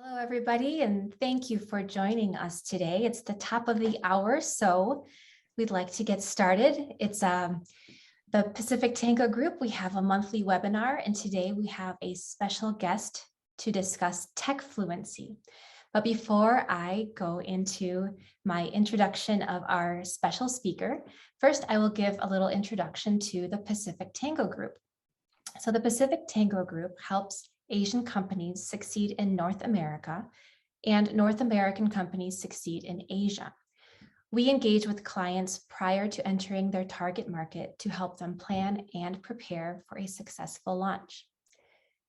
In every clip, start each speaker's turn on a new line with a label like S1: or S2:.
S1: Hello, everybody, and thank you for joining us today. It's the top of the hour, so we'd like to get started. It's the Pacific Tango Group. We have a monthly webinar, and today we have a special guest to discuss tech fluency. But before I go into my introduction of our special speaker, first I will give a little introduction to the Pacific Tango Group. So the Pacific Tango Group helps Asian companies succeed in North America and North American companies succeed in Asia. We engage with clients prior to entering their target market to help them plan and prepare for a successful launch.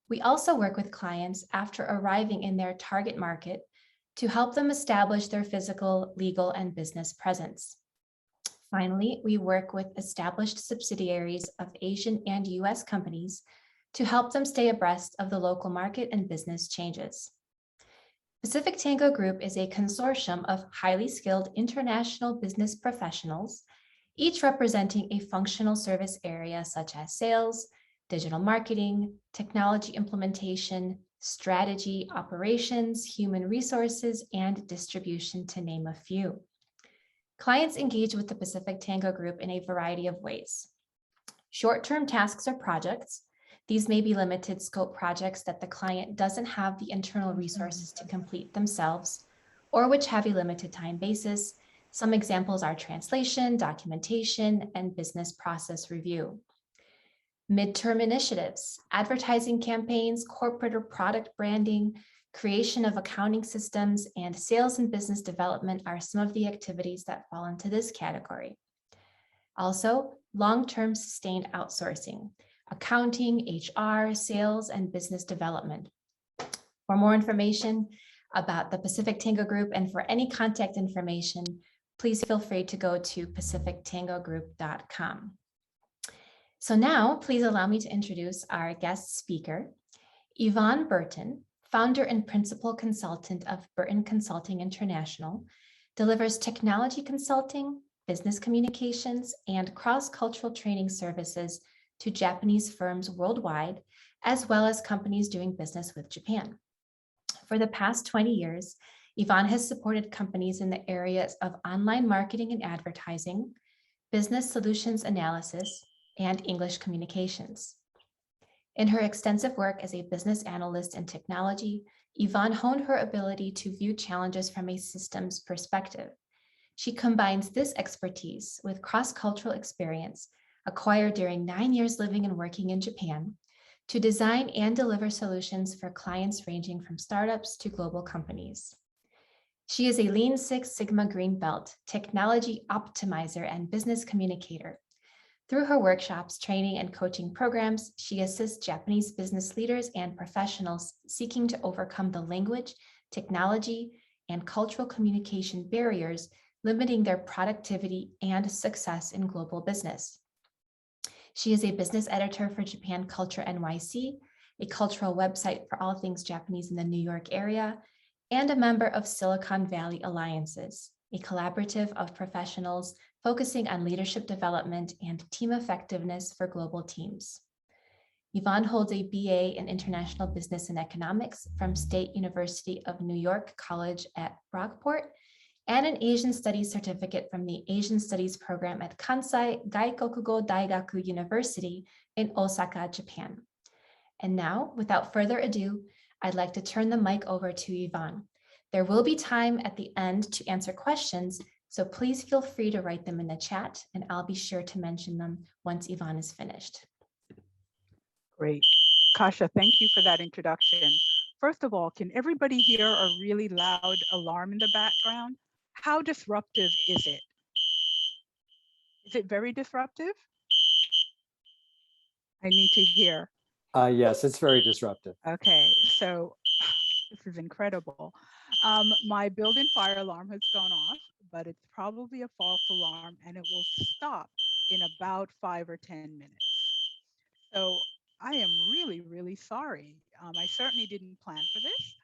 S1: We also work with clients after arriving in their target market to help them establish their physical, legal, and business presence. Finally, we work with established subsidiaries of Asian and US companies to help them stay abreast of the local market and business changes. Pacific Tango Group is a consortium of highly skilled international business professionals, each representing a functional service area such as sales, digital marketing, technology implementation, strategy, operations, human resources, and distribution, to name a few. Clients engage with the Pacific Tango Group in a variety of ways. Short-term tasks or projects. These may be limited scope projects that the client doesn't have the internal resources to complete themselves, or which have a limited time basis. Some examples are translation, documentation, and business process review. Midterm initiatives, advertising campaigns, corporate or product branding, creation of accounting systems, and sales and business development are some of the activities that fall into this category. Also, long-term sustained outsourcing, accounting, HR, sales, and business development. For more information about the Pacific Tango Group and for any contact information, please feel free to go to pacifictangogroup.com. So now, please allow me to introduce our guest speaker, Yvonne Burton, founder and principal consultant of Burton Consulting International, delivers technology consulting, business communications, and cross-cultural training services to Japanese firms worldwide, as well as companies doing business with Japan. For the past 20 years, Yvonne has supported companies in the areas of online marketing and advertising, business solutions analysis, and English communications. In her extensive work as a business analyst in technology, Yvonne honed her ability to view challenges from a systems perspective. She combines this expertise with cross-cultural experience acquired during 9 years living and working in Japan to design and deliver solutions for clients ranging from startups to global companies. She is a Lean Six Sigma Green Belt, technology optimizer, and business communicator. Through her workshops, training, and coaching programs, she assists Japanese business leaders and professionals seeking to overcome the language, technology, and cultural communication barriers limiting their productivity and success in global business. She is a business editor for Japan Culture NYC, a cultural website for all things Japanese in the New York area, and a member of Silicon Valley Alliances, a collaborative of professionals focusing on leadership development and team effectiveness for global teams. Yvonne holds a BA in International Business and Economics from State University of New York College at Brockport, and an Asian Studies certificate from the Asian Studies program at Kansai Gaikokugo Daigaku University in Osaka, Japan. And now, without further ado, I'd like to turn the mic over to Yvonne. There will be time at the end to answer questions, so please feel free to write them in the chat, and I'll be sure to mention them once Yvonne is finished.
S2: Great. Kasha, thank you for that introduction. First of all, can everybody hear a really loud alarm in the background? How disruptive is it? Is it very disruptive? I need to hear.
S3: Yes, it's very disruptive.
S2: Okay, so this is incredible. My built-in fire alarm has gone off, but it's probably a false alarm and it will stop in about 5 or 10 minutes. So I am really, really sorry. I certainly didn't plan for this,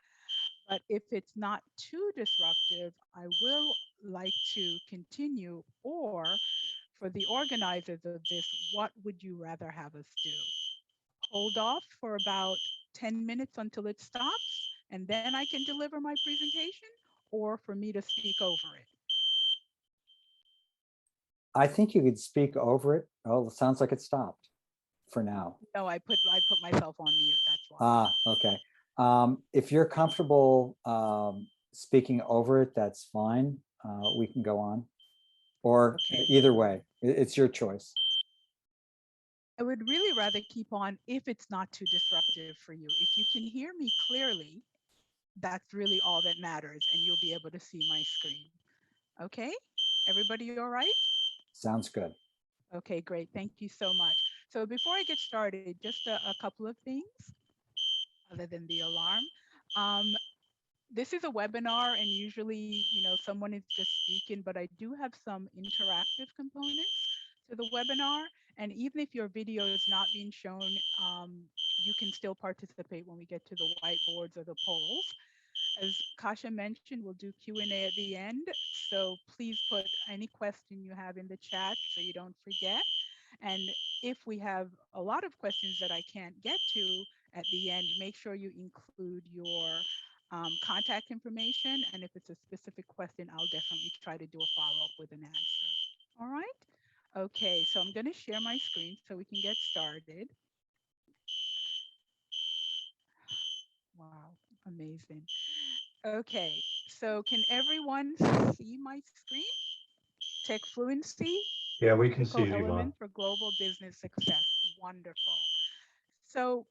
S2: but if it's not too disruptive, I will like to continue, or for the organizers of this, what would you rather have us do? Hold off for about 10 minutes until it stops and then I can deliver my presentation, or for me to speak over it?
S3: I think you could speak over it. Oh, it sounds like it stopped for now.
S2: No, I put myself on mute. That's why.
S3: Okay. If you're comfortable speaking over it, that's fine. We can go on. Or
S2: Okay.
S3: either way, it's your choice.
S2: I would really rather keep on if it's not too disruptive for you. If you can hear me clearly, that's really all that matters, and you'll be able to see my screen. Okay, everybody all right?
S3: Sounds good.
S2: Okay, great. Thank you so much. So before I get started, just a couple of things other than the alarm. Um, this is a webinar, and usually, someone is just speaking, but I do have some interactive components to the webinar. And even if your video is not being shown, you can still participate when we get to the whiteboards or the polls. As Kasha mentioned, we'll do Q&A at the end. So please put any question you have in the chat so you don't forget. And if we have a lot of questions that I can't get to at the end, make sure you include your contact information. And if it's a specific question, I'll definitely try to do a follow-up with an answer. All right? Okay, so I'm going to share my screen so we can get started. Wow, amazing. Okay, so can everyone see my screen? Tech Fluency,
S4: Yeah, we can see
S2: critical
S4: you, Yvonne.
S2: element for global business success. Wonderful. So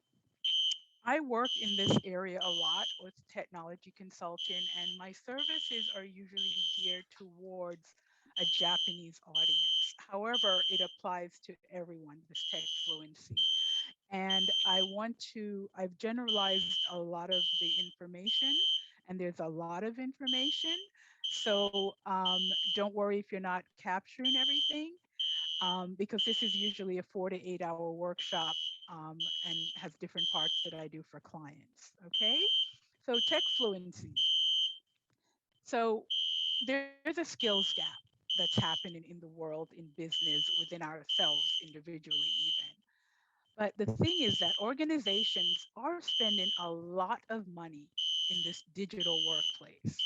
S2: I work in this area a lot with technology consulting, and my services are usually geared towards a Japanese audience. However, it applies to everyone, this tech fluency. And I've generalized a lot of the information, and there's a lot of information. So don't worry if you're not capturing everything, because this is usually a 4 to 8 hour workshop, and has different parts that I do for clients. Okay, so tech fluency. So there's a skills gap that's happening in the world, in business, within ourselves individually, even. But the thing is that organizations are spending a lot of money in this digital workplace.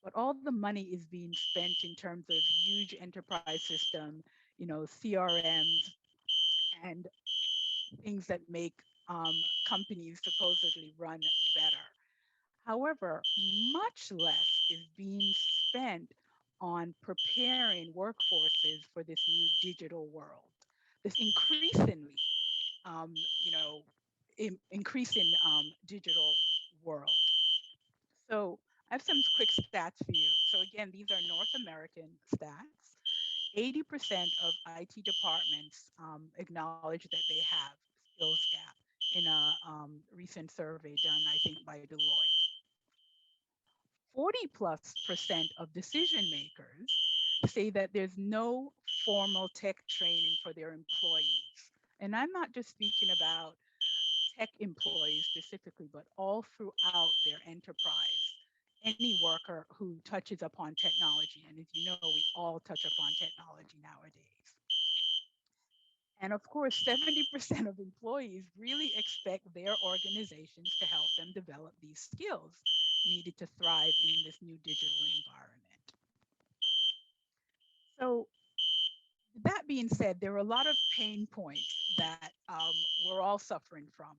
S2: But all the money is being spent in terms of huge enterprise system, CRMs, and things that make companies supposedly run better. However, much less is being spent on preparing workforces for this new digital world, this increasingly, um, you know, increasing digital world. So I have some quick stats for you. So again, these are North American stats. 80% of IT departments acknowledge that they have skills gap in a recent survey done, I think, by Deloitte. 40+% of decision makers say that there's no formal tech training for their employees. And I'm not just speaking about tech employees specifically, but all throughout their enterprise. Any worker who touches upon technology, and as you know, we all touch upon technology nowadays. And of course, 70% of employees really expect their organizations to help them develop these skills needed to thrive in this new digital environment. So that being said, there are a lot of pain points that we're all suffering from.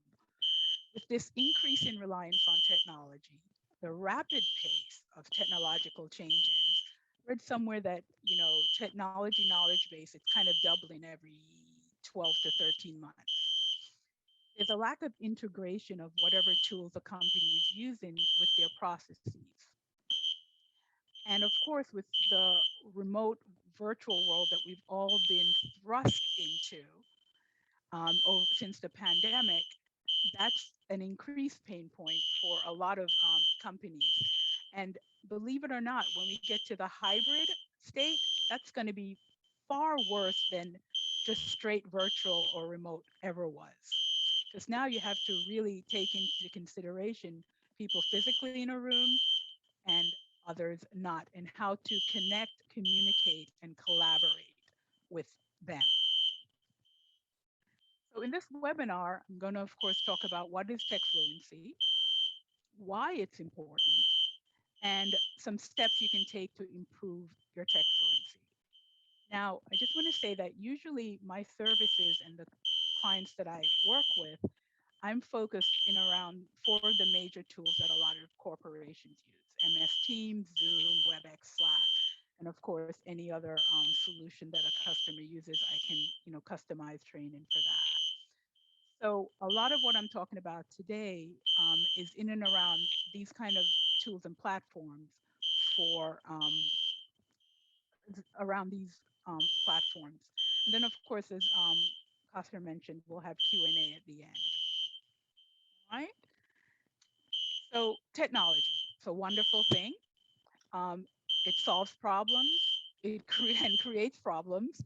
S2: With this increase in reliance on technology, the rapid pace of technological changes, I read somewhere that, technology knowledge base, it's kind of doubling every 12 to 13 months. There's a lack of integration of whatever tools a company is using with their processes. And of course, with the remote virtual world that we've all been thrust into since the pandemic, that's an increased pain point for a lot of companies. And believe it or not, when we get to the hybrid state, that's going to be far worse than just straight virtual or remote ever was. Because now you have to really take into consideration people physically in a room and others not, and how to connect, communicate, and collaborate with them. So in this webinar, I'm going to, of course, talk about what is tech fluency, why it's important, and some steps you can take to improve your tech fluency. Now, I just want to say that usually my services and the clients that I work with, I'm focused in around four of the major tools that a lot of corporations use: MS Teams, Zoom, WebEx, Slack, and of course, any other solution that a customer uses, I can, customize training for that. So a lot of what I'm talking about today is in and around these kind of tools and platforms for around these platforms. And then, of course, as Oscar mentioned, we'll have Q&A at the end, right? So technology, it's a wonderful thing. Um, it solves problems. And creates problems.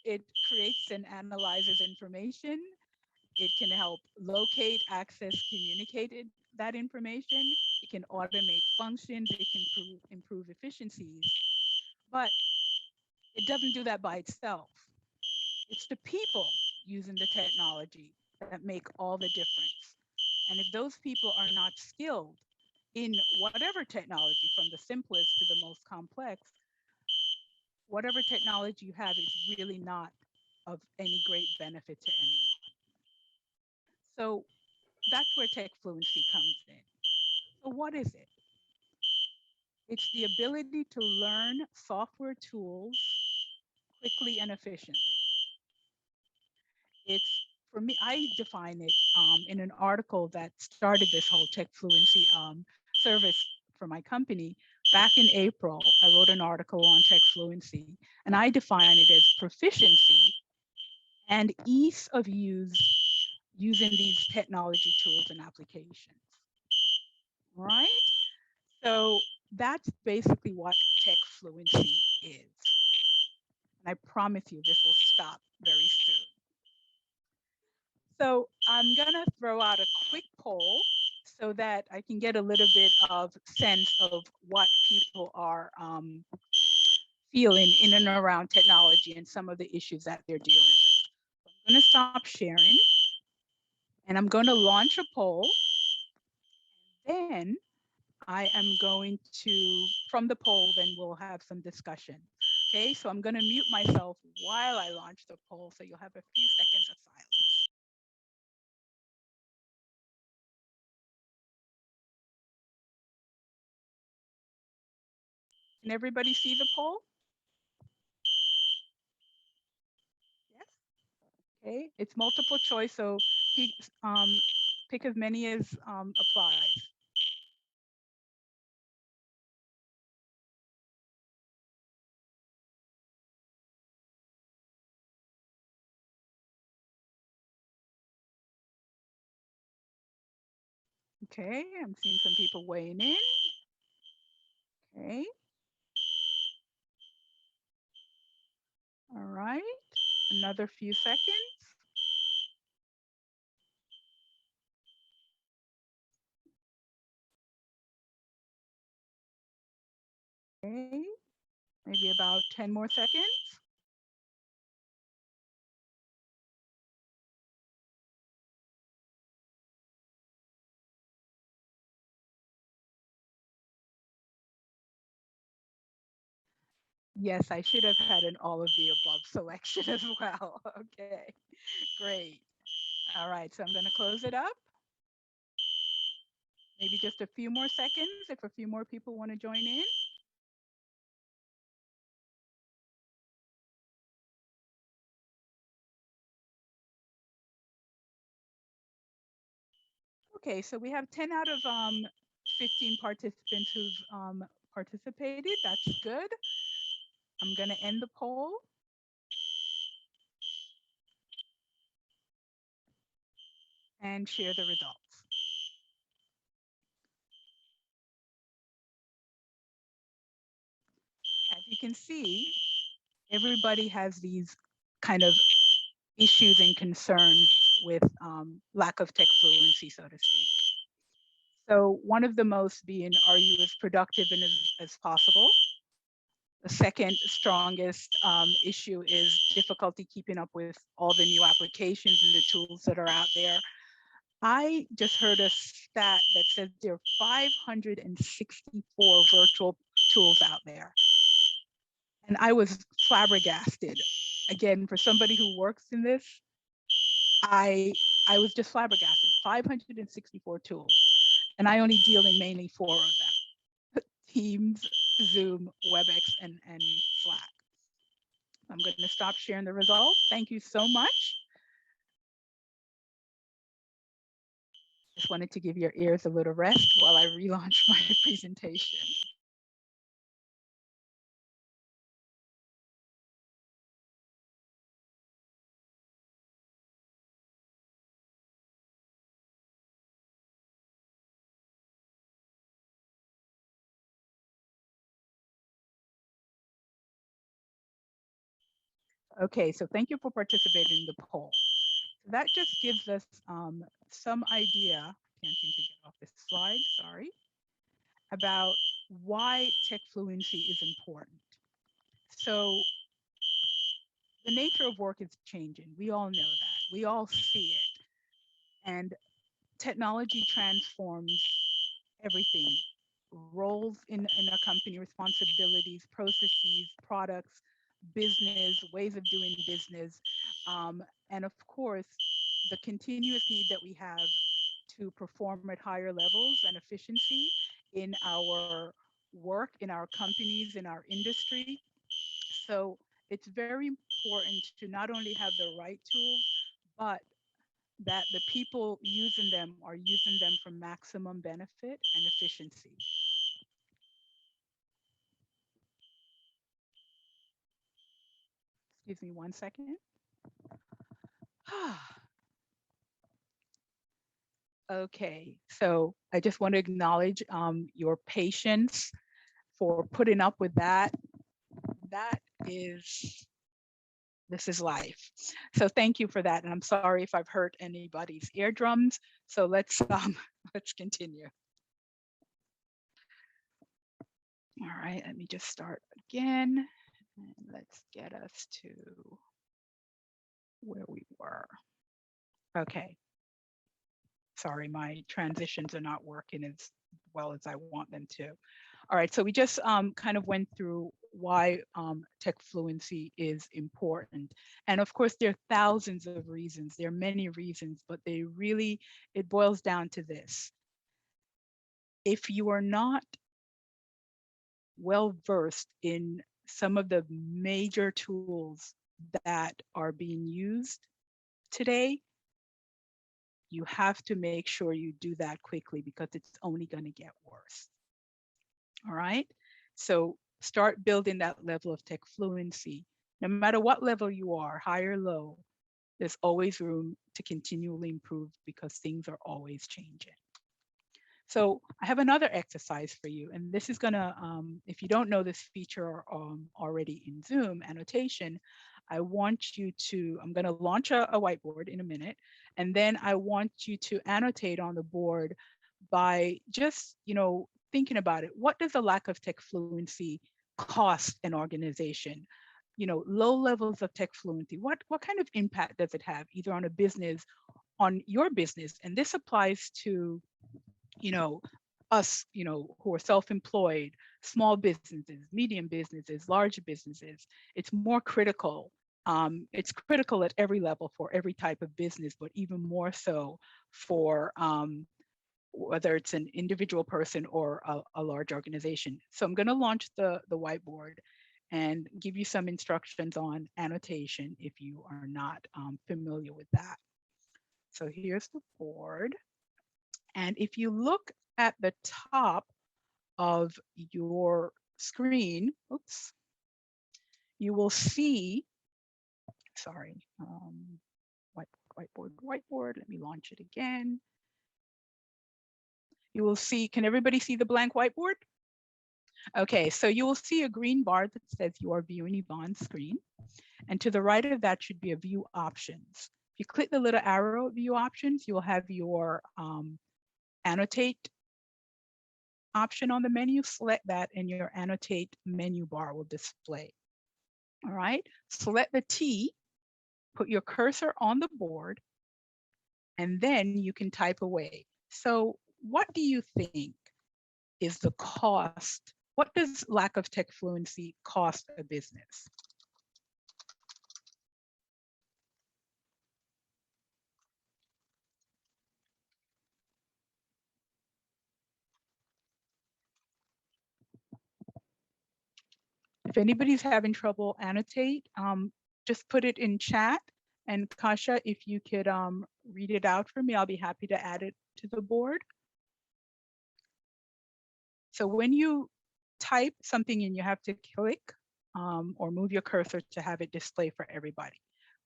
S2: It creates and analyzes information. It can help locate, access, communicate that information. It can automate functions. It can improve efficiencies. But it doesn't do that by itself. It's the people using the technology that make all the difference. And if those people are not skilled in whatever technology, from the simplest to the most complex, whatever technology you have is really not of any great benefit to anyone. So that's where tech fluency comes in. So what is it? It's the ability to learn software tools quickly and efficiently. It's, for me, I define it in an article that started this whole tech fluency service for my company. Back in April, I wrote an article on tech fluency, and I define it as proficiency and ease of use using these technology tools and applications. Right? So that's basically what tech fluency is. And I promise you this will stop very soon. So I'm gonna throw out a quick poll so that I can get a little bit of sense of what people are feeling in and around technology and some of the issues that they're dealing with. I'm gonna stop sharing and I'm gonna launch a poll. Then I am going to, from the poll, then we'll have some discussion. Okay, so I'm gonna mute myself while I launch the poll, so you'll have a few seconds of silence. Can everybody see the poll? Yes? Okay, it's multiple choice, so pick as many as applies. Okay, I'm seeing some people weighing in. Okay. All right, another few seconds. Okay, maybe about 10 more seconds. Yes, I should have had an all of the above selection as well. Okay, great. All right, so I'm going to close it up. Maybe just a few more seconds if a few more people want to join in. Okay, so we have 10 out of 15 participants who've participated. That's good. I'm going to end the poll. And share the results. As you can see, everybody has these kind of issues and concerns with lack of tech fluency, so to speak. So one of the most being, are you as productive and as possible? The second strongest issue is difficulty keeping up with all the new applications and the tools that are out there. I just heard a stat that says there are 564 virtual tools out there. And I was flabbergasted. Again, for somebody who works in this, I was just flabbergasted. 564 tools. And I only deal in mainly 4 of them. Teams, Zoom, WebEx, and Slack. I'm going to stop sharing the results. Thank you so much. Just wanted to give your ears a little rest while I relaunch my presentation. Okay, so thank you for participating in the poll. That just gives us some idea, can't seem to get off this slide, sorry, about why tech fluency is important. So the nature of work is changing. We all know that. We all see it. And technology transforms everything. Roles in a company, responsibilities, processes, products, business, ways of doing business. And of course, the continuous need that we have to perform at higher levels and efficiency in our work, in our companies, in our industry. So it's very important to not only have the right tools, but that the people using them are using them for maximum benefit and efficiency. Excuse me 1 second. Okay, so I just want to acknowledge your patience for putting up with that. This is life. So thank you for that. And I'm sorry if I've hurt anybody's eardrums. So let's continue. All right, let me just start again. And let's get us to where we were. Okay. Sorry, my transitions are not working as well as I want them to. All right, so we just kind of went through why tech fluency is important. And of course, there are thousands of reasons. There are many reasons, but it boils down to this. If you are not well-versed in some of the major tools that are being used today, you have to make sure you do that quickly because it's only going to get worse. All right, so start building that level of tech fluency. No matter what level you are, high or low, there's always room to continually improve because things are always changing. So I have another exercise for you, and this is gonna, if you don't know this feature already in Zoom, annotation, I want you to, I'm gonna launch a whiteboard in a minute, and then I want you to annotate on the board by just, thinking about it. What does a lack of tech fluency cost an organization? Low levels of tech fluency, what kind of impact does it have either on a business, on your business? And this applies to, us, who are self-employed, small businesses, medium businesses, large businesses. It's more critical. It's critical at every level for every type of business, but even more so for whether it's an individual person or a large organization. So I'm going to launch the whiteboard and give you some instructions on annotation if you are not familiar with that. So here's the board. And if you look at the top of your screen, oops, you will see, sorry, whiteboard, let me launch it again. You will see, can everybody see the blank whiteboard? Okay, so you will see a green bar that says you are viewing Yvonne's screen. And to the right of that should be a view options. If you click the little arrow view options, you will have your annotate option on the menu. Select that and your annotate menu bar will display. All right, select the T, put your cursor on the board, and then you can type away. So what do you think is the cost? What does lack of tech fluency cost a business? If anybody's having trouble, annotate, just put it in chat. And Kasha, if you could read it out for me, I'll be happy to add it to the board. So when you type something in, you have to click or move your cursor to have it display for everybody.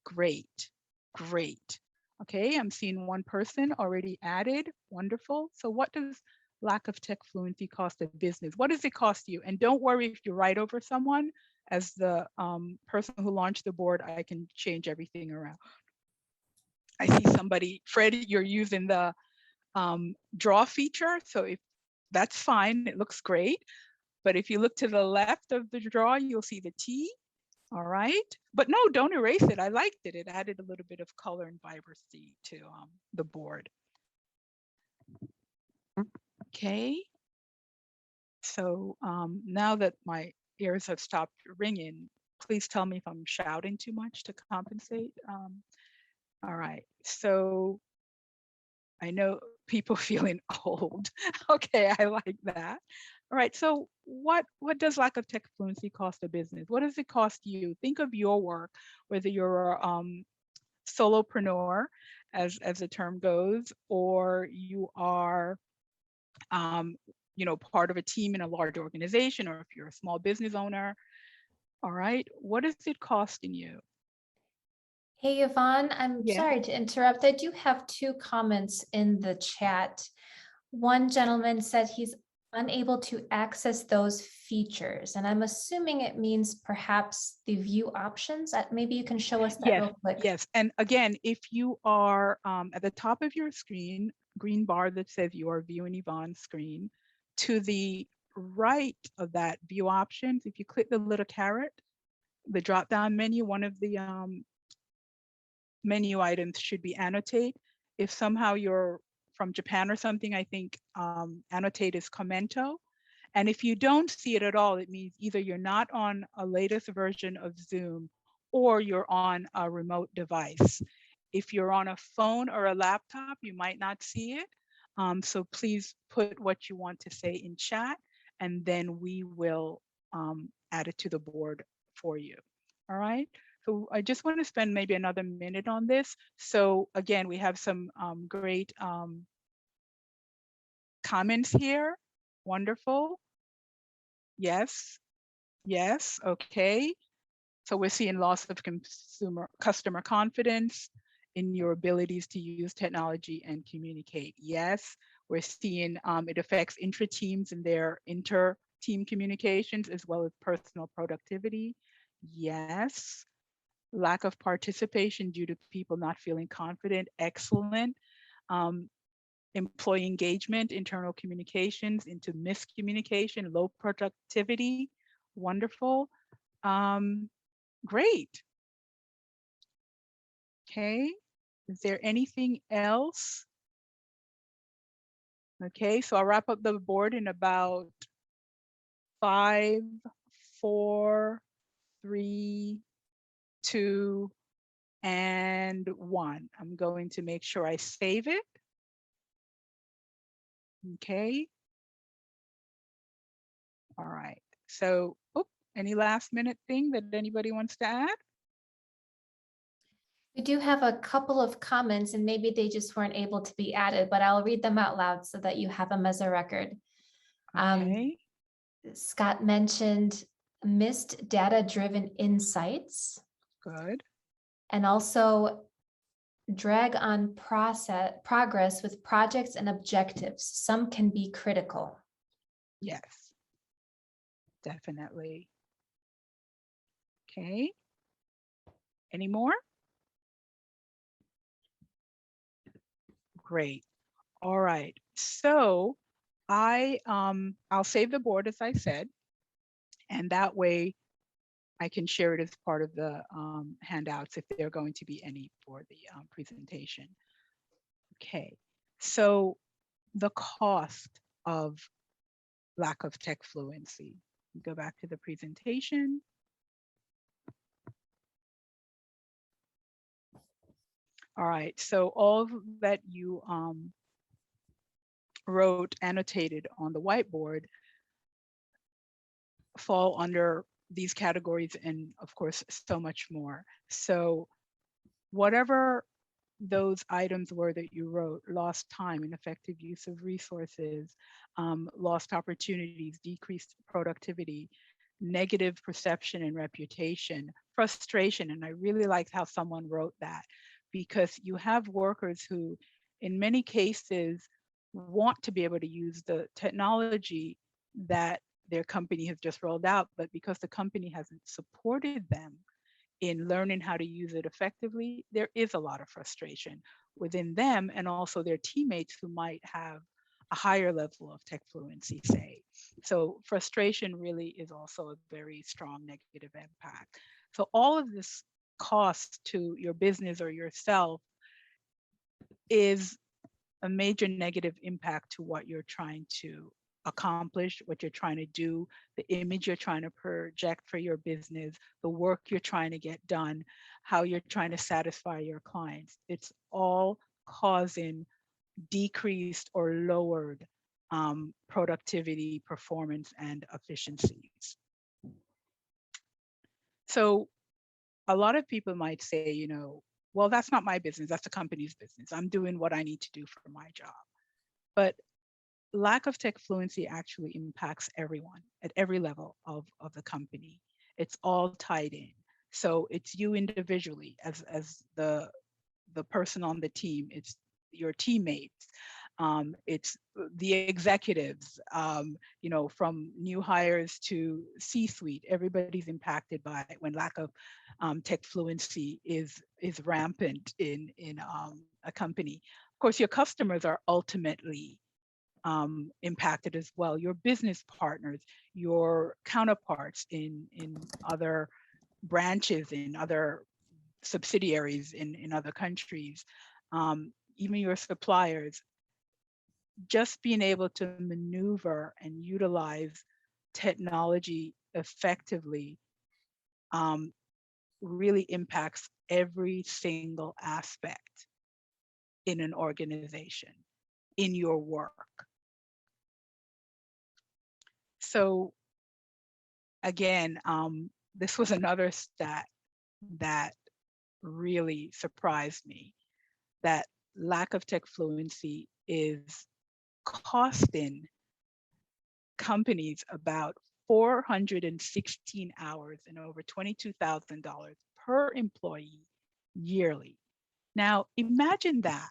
S2: Great, great. Okay, I'm seeing one person already added. Wonderful. So what does lack of tech fluency cost a business? What does it cost you? And don't worry if you write over someone. As the person who launched the board, I can change everything around. I see somebody, Fred, you're using the draw feature. So if that's fine, it looks great. But if you look to the left of the draw, you'll see the T. All right. But no, don't erase it. I liked it. It added a little bit of color and vibrancy to the board. Okay. So now that my ears have stopped ringing, please tell me if I'm shouting too much to compensate. All right. So I know people feeling old. Okay, I like that. All right, so what does lack of tech fluency cost a business? What does it cost you? Think of your work, whether you're a solopreneur, as the term goes, or you are part of a team in a large organization, or if you're a small business owner. All right, what is it costing you?
S1: Hey, Yvonne, I'm
S2: Yeah.
S1: sorry to interrupt. I do have two comments in the chat. One gentleman said he's unable to access those features, and I'm assuming it means perhaps the view options. Maybe you can show us that
S2: Yes,
S1: real quick.
S2: yes. And again, if you are at the top of your screen, green bar that says you are viewing Yvonne's screen, to the right of that view options, if you click the little caret, the drop-down menu, one of the menu items should be annotate. If somehow you're from Japan or something, I think annotate is commento. And if you don't see it at all, it means either you're not on a latest version of Zoom or you're on a remote device. If you're on a phone or a laptop, you might not see it. So please put what you want to say in chat, and then we will add it to the board for you. All right. So I just want to spend maybe another minute on this. So again, we have some great comments here. Wonderful. Yes. Yes. Okay. So we're seeing loss of customer confidence in your abilities to use technology and communicate. Yes. We're seeing it affects intra-teams and their inter-team communications as well as personal productivity. Yes. Lack of participation due to people not feeling confident. Excellent. Employee engagement, internal communications into miscommunication, low productivity. Wonderful. Great. Okay. Is there anything else? Okay, so I'll wrap up the board in about 5, 4, 3, 2, and 1. I'm going to make sure I save it. Okay. All right. So, any last minute thing that anybody wants to add?
S1: We do have a couple of comments, and maybe they just weren't able to be added, but I'll read them out loud so that you have them as a record.
S2: Okay.
S1: Scott mentioned missed data-driven insights.
S2: Good.
S1: And also drag on progress with projects and objectives. Some can be critical.
S2: Yes, definitely. Okay. Any more? Great. All right. So I'll save the board as I said, and that way I can share it as part of the handouts if there are going to be any for the presentation. Okay, so the cost of lack of tech fluency. Go back to the presentation. All right, so all that you wrote, annotated on the whiteboard fall under these categories, and of course, so much more. So whatever those items were that you wrote: lost time, ineffective use of resources, lost opportunities, decreased productivity, negative perception and reputation, frustration. And I really liked how someone wrote that, because you have workers who, in many cases, want to be able to use the technology that their company has just rolled out, but because the company hasn't supported them in learning how to use it effectively, there is a lot of frustration within them and also their teammates who might have a higher level of tech fluency, say. So frustration really is also a very strong negative impact. So all of this cost to your business or yourself is a major negative impact to what you're trying to accomplish, what you're trying to do, the image you're trying to project for your business, the work you're trying to get done, how you're trying to satisfy your clients. It's all causing decreased or lowered productivity, performance, and efficiencies. So a lot of people might say, you know, well, that's not my business, that's the company's business. I'm doing what I need to do for my job. But lack of tech fluency actually impacts everyone at every level of the company. It's all tied in. So it's you individually as the person on the team, it's your teammates, it's the executives, you know, from new hires to C-suite. Everybody's impacted by it when lack of tech fluency is rampant in a company. Of course, your customers are ultimately impacted as well. Your business partners, your counterparts in other branches, in other subsidiaries in other countries, even your suppliers. Just being able to maneuver and utilize technology effectively really impacts every single aspect in an organization, in your work. So again, this was another stat that really surprised me, that lack of tech fluency is costing companies about 416 hours and over $22,000 per employee yearly. Now, imagine that.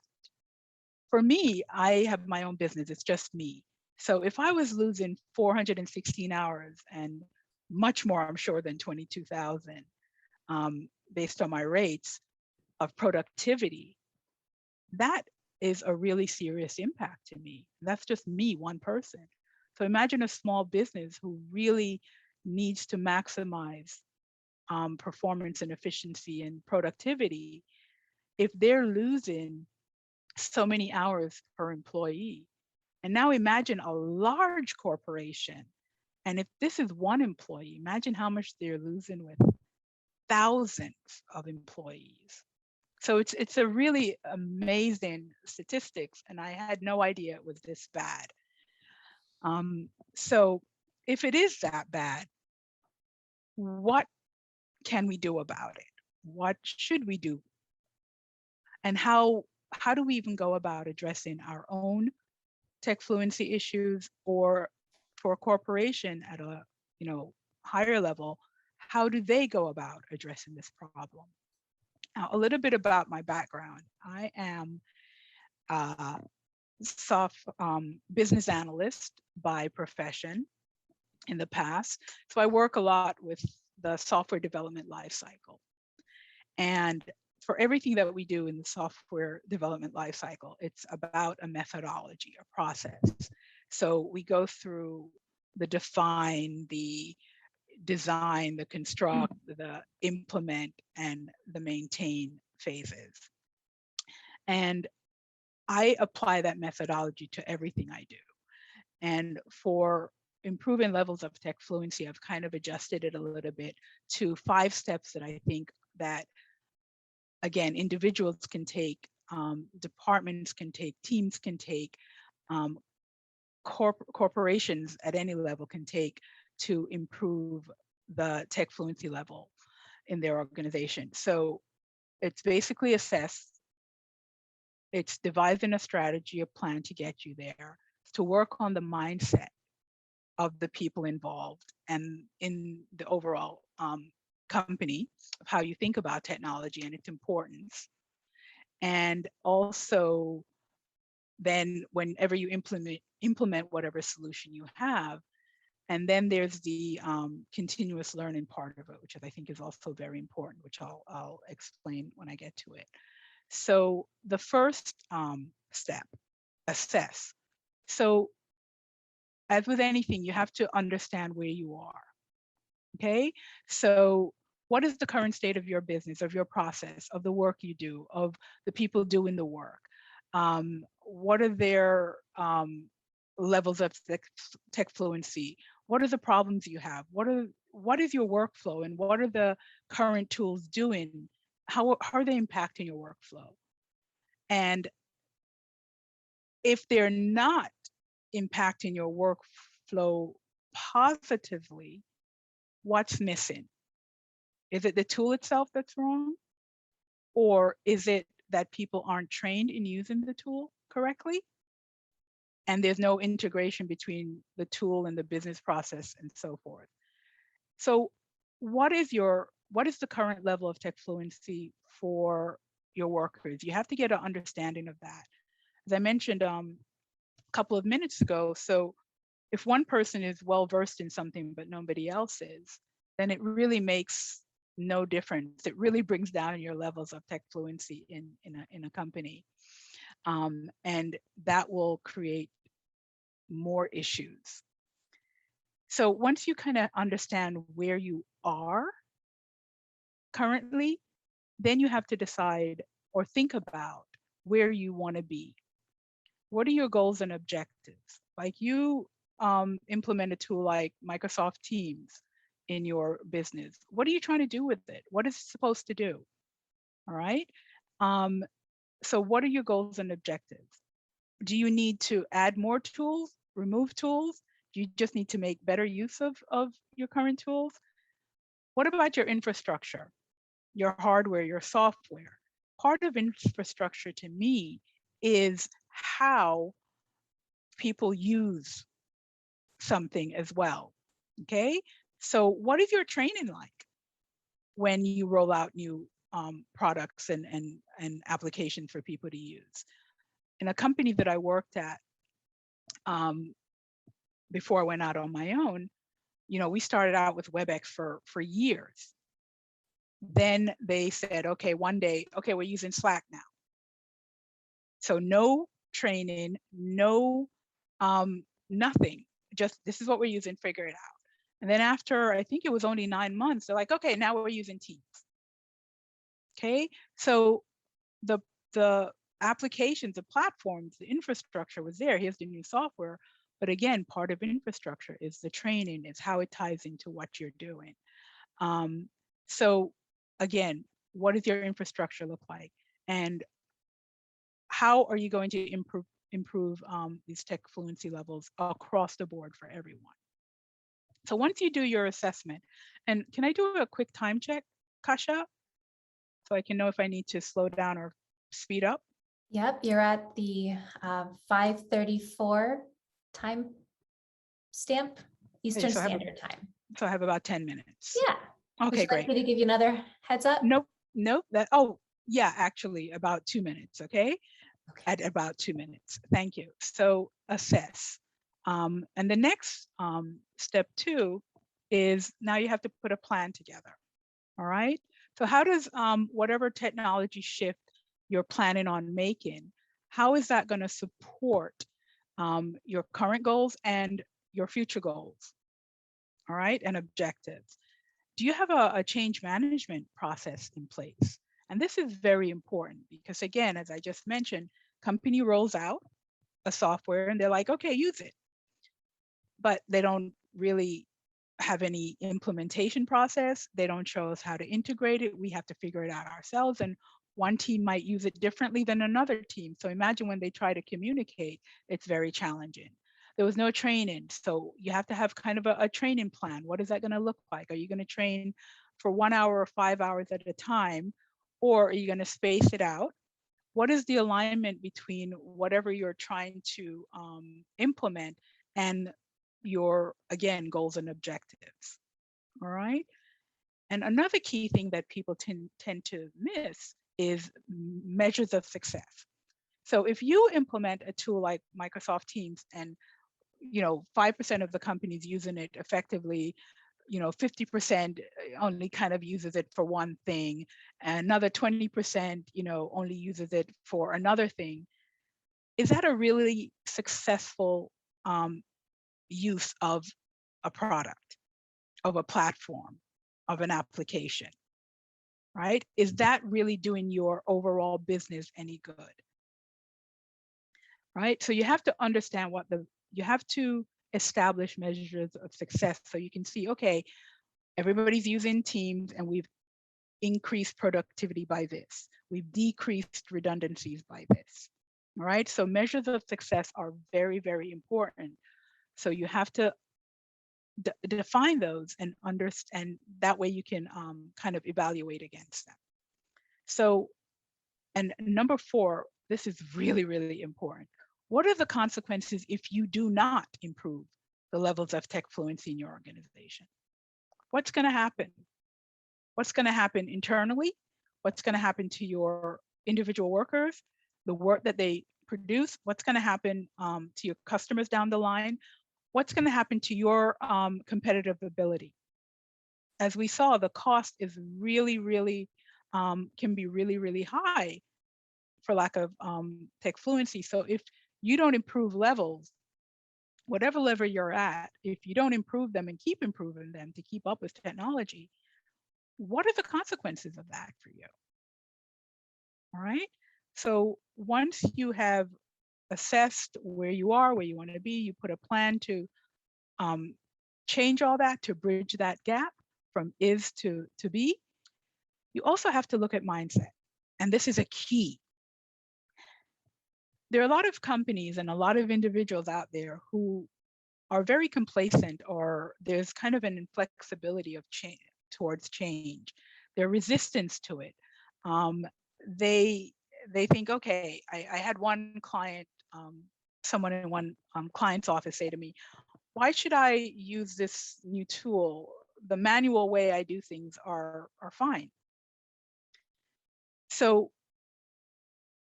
S2: For me, I have my own business, it's just me. So if I was losing 416 hours and much more, I'm sure, than 22,000, based on my rates of productivity, that is a really serious impact to me. That's just me, one person. So imagine a small business who really needs to maximize performance and efficiency and productivity. If they're losing so many hours per employee, and now imagine a large corporation, and if this is one employee, imagine how much they're losing with thousands of employees. So it's a really amazing statistics, and I had no idea it was this bad. So if it is that bad, what can we do about it? What should we do? And how do we even go about addressing our own tech fluency issues, or for a corporation at a higher level, how do they go about addressing this problem? Now, a little bit about my background. I am a business analyst by profession in the past. So I work a lot with the software development lifecycle. And for everything that we do in the software development lifecycle, it's about a methodology, a process. So we go through the define, the design, the construct, the implement, and the maintain phases. And I apply that methodology to everything I do. And for improving levels of tech fluency, I've kind of adjusted it a little bit to 5 steps that I think that, again, individuals can take, departments can take, teams can take, corporations at any level can take to improve the tech fluency level in their organization. So it's basically assess, it's devising a strategy, a plan to get you there, to work on the mindset of the people involved and in the overall company of how you think about technology and its importance. And also then whenever you implement whatever solution you have, and then there's the continuous learning part of it, which I think is also very important, which I'll explain when I get to it. So the first step, assess. So as with anything, you have to understand where you are, okay? So what is the current state of your business, of your process, of the work you do, of the people doing the work? What are their levels of tech fluency? What are the problems you have? What is your workflow, and what are the current tools doing? How are they impacting your workflow? And if they're not impacting your workflow positively, what's missing? Is it the tool itself that's wrong? Or is it that people aren't trained in using the tool correctly? And there's no integration between the tool and the business process and so forth. So what is the current level of tech fluency for your workers? You have to get an understanding of that. As I mentioned a couple of minutes ago, so if one person is well versed in something but nobody else is, then it really makes no difference. It really brings down your levels of tech fluency in a company. And that will create more issues. So once you kind of understand where you are currently, then you have to decide or think about where you want to be. What are your goals and objectives? Like you implement a tool like Microsoft Teams in your business. What are you trying to do with it? What is it supposed to do? All right. So what are your goals and objectives? Do you need to add more tools, remove tools? Do you just need to make better use of your current tools? What about your infrastructure, your hardware, your software? Part of infrastructure to me is how people use something as well, okay? So what is your training like when you roll out new products and applications for people to use? In a company that I worked at before I went out on my own, you know, we started out with WebEx for years. Then they said, okay, one day, okay, we're using Slack now. So no training, no nothing, just this is what we're using, figure it out. And then after, I think it was only 9 months, they're like, okay, now we're using Teams. Okay, so the applications, the platforms, the infrastructure was there. Here's the new software. But again, part of infrastructure is the training, is how it ties into what you're doing. So again, what does your infrastructure look like? And how are you going to improve these tech fluency levels across the board for everyone? So once you do your assessment, and can I do a quick time check, Kasha? So I can know if I need to slow down or speed up?
S1: Yep, you're at the 5:34 time stamp, Eastern
S2: so
S1: Standard Time.
S2: So I have about 10 minutes.
S1: Yeah.
S2: Okay,
S1: Would you like
S2: great.
S1: me to give you another heads up?
S2: Nope, oh, yeah, actually about 2 minutes, okay? At about 2 minutes, thank you. So assess. And the next step 2 is now you have to put a plan together, all right? So how does whatever technology shift you're planning on making, how is that going to support your current goals and your future goals, all right, and objectives? Do you have a change management process in place? And this is very important because, again, as I just mentioned, Company rolls out a software and they're like, okay, use it. But they don't really have any implementation process. They don't show us how to integrate it. We have to figure it out ourselves. And one team might use it differently than another team. So imagine when they try to communicate, it's very challenging. There was no training. So you have to have kind of a training plan. What is that going to look like? Are you going to train for 1 hour or 5 hours at a time? Or are you going to space it out? What is the alignment between whatever you're trying to implement and your, again, goals and objectives? All right. And another key thing that people tend to miss is measures of success. So if you implement a tool like Microsoft Teams and 5% of the companies using it effectively, 50% only kind of uses it for one thing, and another 20% only uses it for another thing, is that a really successful use of a product, of a platform, of an application, right? Is that really doing your overall business any good? Right? So you have to understand you have to establish measures of success so you can see, okay, everybody's using Teams and we've increased productivity by this. We've decreased redundancies by this. All right. So measures of success are very, very important. So you have to define those and understand, that way you can kind of evaluate against them. So, and number 4, this is really, really important. What are the consequences if you do not improve the levels of tech fluency in your organization? What's going to happen? What's going to happen internally? What's going to happen to your individual workers, the work that they produce? What's going to happen to your customers down the line? What's going to happen to your competitive ability? As we saw, the cost is really, really, can be really, really high for lack of tech fluency. So if you don't improve levels, whatever level you're at, if you don't improve them and keep improving them to keep up with technology, what are the consequences of that for you? All right. So once you have assessed where you are, where you want to be, you put a plan to change all that, to bridge that gap from is to be. You also have to look at mindset. And this is a key. There are a lot of companies and a lot of individuals out there who are very complacent, or there's kind of an inflexibility of change towards change. Their resistance to it. They think, okay, I had one client, someone in one client's office say to me, why should I use this new tool? The manual way I do things are fine. So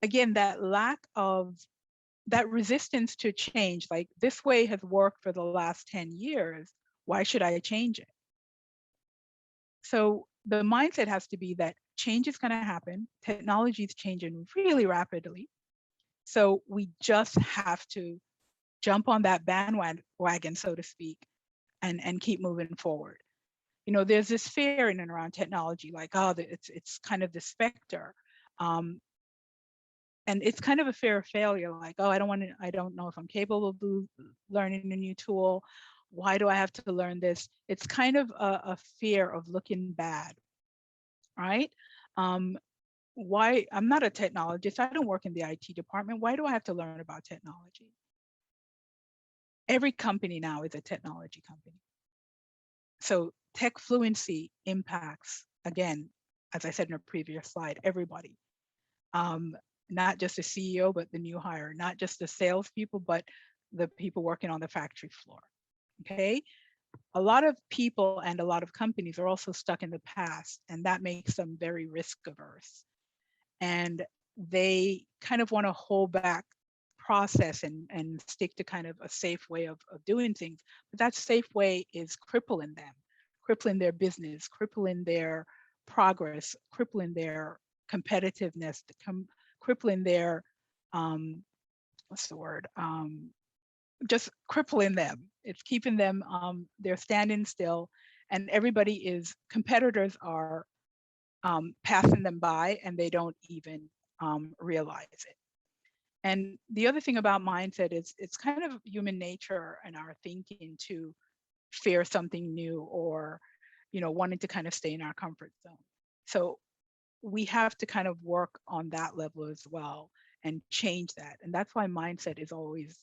S2: again, that lack of that resistance to change, like this way has worked for the last 10 years, why should I change it? So the mindset has to be that change is going to happen. Technology is changing really rapidly. So we just have to jump on that bandwagon, so to speak, and keep moving forward. There's this fear in and around technology, like, oh, it's kind of the specter. And it's kind of a fear of failure, like, oh, I don't know if I'm capable of learning a new tool. Why do I have to learn this? It's kind of a fear of looking bad, right? Why? I'm not a technologist. I don't work in the IT department. Why do I have to learn about technology? Every company now is a technology company. So tech fluency impacts, again, as I said in a previous slide, everybody. Not just the CEO, but the new hire, not just the salespeople, but the people working on the factory floor. Okay. A lot of people and a lot of companies are also stuck in the past, and that makes them very risk averse. And they kind of want to hold back process and stick to kind of a safe way of doing things. But that safe way is crippling them, crippling their business, crippling their progress, crippling their competitiveness, crippling their, what's the word? Just crippling them. It's keeping them, they're standing still, and competitors are passing them by, and they don't even realize it. And the other thing about mindset is it's kind of human nature and our thinking to fear something new, or, you know, wanting to kind of stay in our comfort zone. So we have to kind of work on that level as well and change that. And that's why mindset is always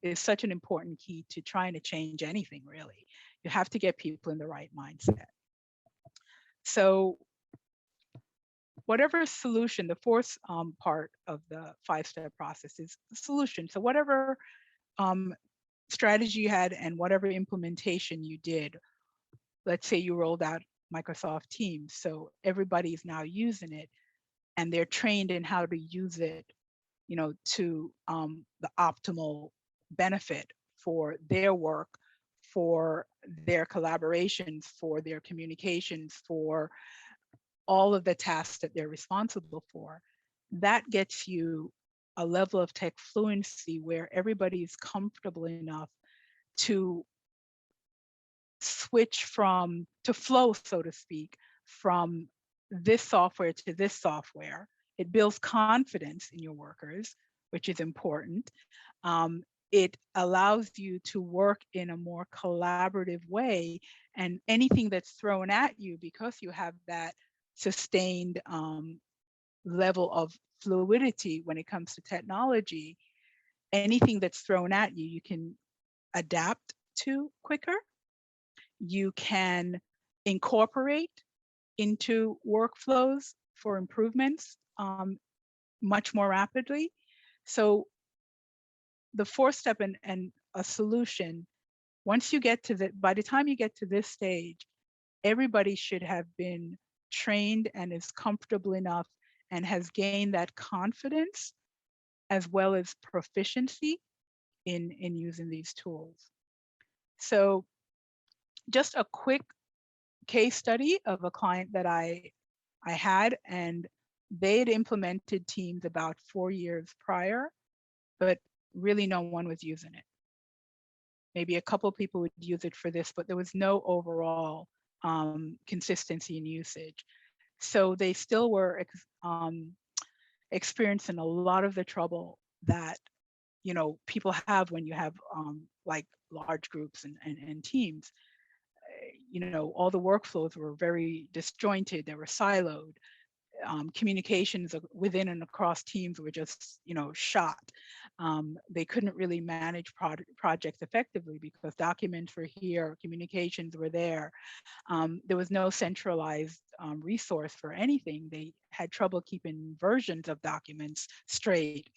S2: is such an important key to trying to change anything, really. You have to get people in the right mindset. So whatever solution, the fourth part of the 5-step process is the solution. So whatever strategy you had and whatever implementation you did, let's say you rolled out Microsoft Teams, so everybody's now using it and they're trained in how to use it, you know, to the optimal benefit for their work, for their collaborations, for their communications, for all of the tasks that they're responsible for. That gets you a level of tech fluency where everybody is comfortable enough to switch to flow, so to speak, from this software to this software. It builds confidence in your workers, which is important. It allows you to work in a more collaborative way, and anything that's thrown at you, because you have that sustained level of fluidity when it comes to technology, anything that's thrown at you, you can adapt to quicker. You can incorporate into workflows for improvements much more rapidly. So the fourth step and a solution, once you get to by the time you get to this stage, everybody should have been trained and is comfortable enough and has gained that confidence as well as proficiency in using these tools. So just a quick case study of a client that I had, and they had implemented Teams about 4 years prior, but really no one was using it. Maybe a couple of people would use it for this, but there was no overall consistency in usage. So they still were experiencing a lot of the trouble that, you know, people have when you have like large groups and teams. You know, all the workflows were very disjointed, they were siloed. Communications within and across teams were just, you know, shot. They couldn't really manage projects effectively because documents were here, communications were there. There was no centralized resource for anything. They had trouble keeping versions of documents straight.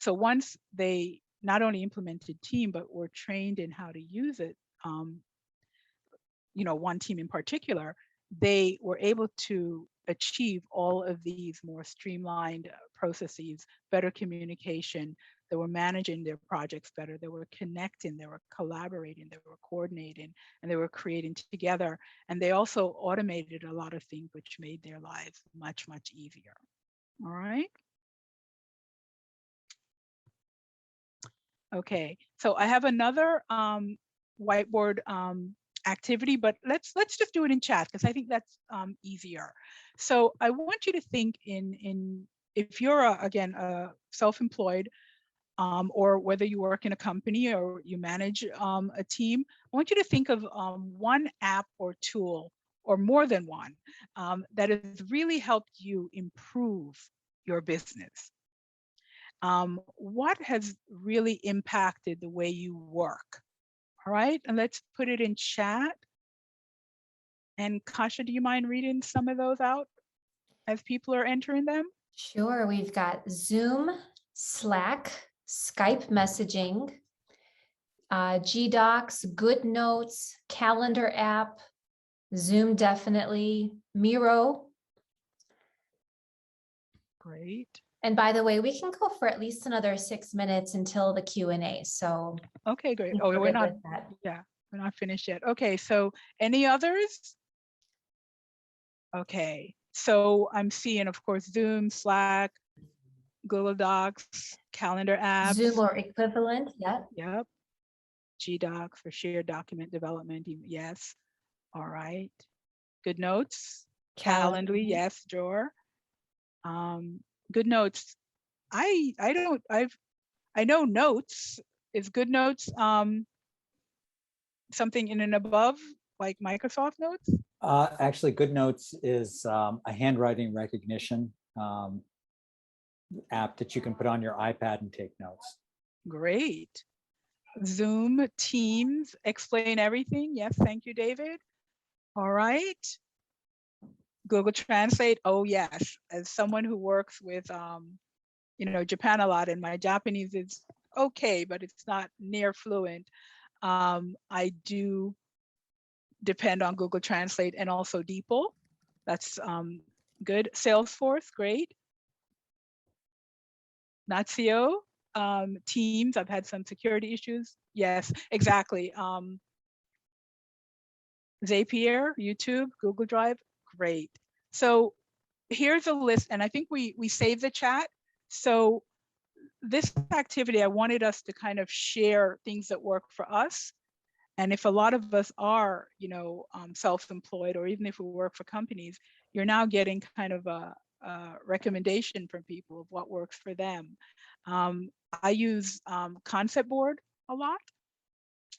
S2: So once they not only implemented Team, but were trained in how to use it, you know, one team in particular, they were able to achieve all of these more streamlined processes, better communication. They were managing their projects better. They were connecting, they were collaborating, they were coordinating, and they were creating together. And they also automated a lot of things which made their lives much, much easier. All right. Okay, so I have another whiteboard activity, but let's just do it in chat because I think that's easier. So I want you to think in if you're again a self-employed or whether you work in a company or you manage a team, I want you to think of one app or tool or more than one that has really helped you improve your business. What has really impacted the way you work? All right, and let's put it in chat. And Kasha, do you mind reading some of those out as people are entering them?
S1: Sure, we've got Zoom, Slack, Skype messaging, G-Docs, GoodNotes, Calendar app, Zoom definitely, Miro.
S2: Great.
S1: And by the way, we can go for at least another 6 minutes until the Q&A. So
S2: okay, great. Oh, we're not. Yeah, we're not finished yet. Okay, so any others? Okay, so I'm seeing, of course, Zoom, Slack, Google Docs, calendar apps.
S1: Zoom or equivalent, yeah.
S2: Yep. G-Docs for shared document development, yes. All right. GoodNotes, Calendly, yes, Jor. GoodNotes. I've I know Notes is GoodNotes something in and above, like Microsoft Notes?
S3: Actually, GoodNotes is a handwriting recognition app that you can put on your iPad and take notes.
S2: Great. Zoom, Teams, explain everything. Yes, thank you, David. All right. Google Translate. Oh, yes. As someone who works with, Japan a lot, and my Japanese is okay, but it's not near fluent. I do depend on Google Translate and also DeepL. That's good. Salesforce, great. Natio, Teams, I've had some security issues. Yes, exactly. Zapier, YouTube, Google Drive, great. So here's a list, and I think we saved the chat. So this activity, I wanted us to kind of share things that work for us. And if a lot of us are, self-employed, or even if we work for companies, you're now getting kind of a recommendation from people of what works for them. I use Concept Board a lot,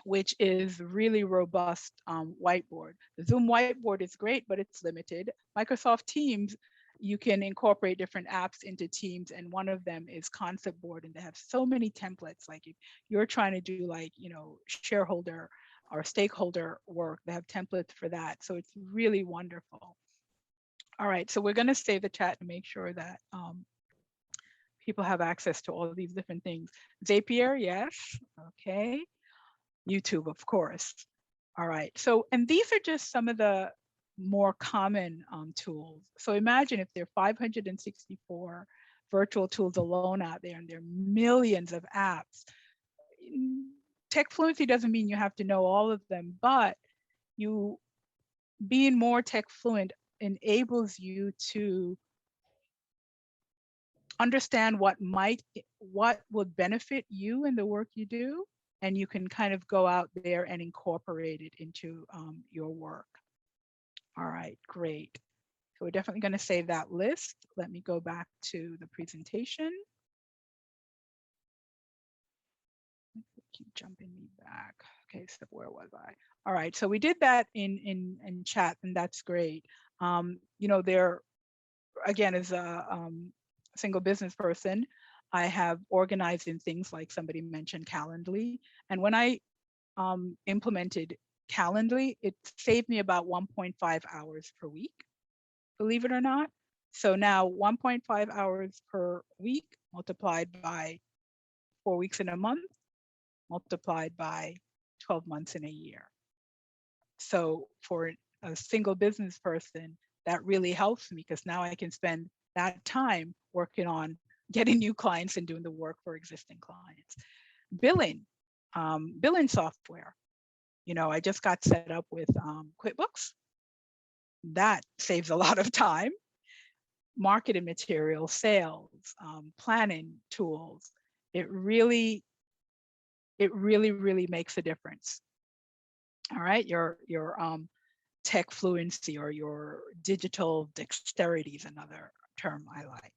S2: which is really robust whiteboard. The Zoom whiteboard is great, but it's limited. Microsoft Teams, you can incorporate different apps into Teams, and one of them is Concept Board, and they have so many templates. Like if you're trying to do shareholder or stakeholder work, they have templates for that. So it's really wonderful. All right, so we're going to save the chat and make sure that people have access to all of these different things. Zapier, yes, okay. YouTube, of course. All right, so, and these are just some of the more common tools. So imagine if there are 564 virtual tools alone out there, and there are millions of apps. Tech fluency doesn't mean you have to know all of them, but you being more tech fluent enables you to understand what would benefit you in the work you do, and you can kind of go out there and incorporate it into your work. All right, great. So we're definitely going to save that list. Let me go back to the presentation. Keep jumping me back. Okay, so where was I? All right, so we did that in chat, and that's great. There, again, as a single business person, I have organized in things like somebody mentioned Calendly. And when I implemented Calendly, it saved me about 1.5 hours per week, believe it or not. So now 1.5 hours per week multiplied by 4 weeks in a month, multiplied by 12 months in a year. So for a single business person, that really helps me, because now I can spend that time working on getting new clients and doing the work for existing clients. Billing software. I just got set up with QuickBooks. That saves a lot of time. Marketing materials, sales, planning tools. It really makes a difference. All right, your tech fluency or your digital dexterity is another term I like.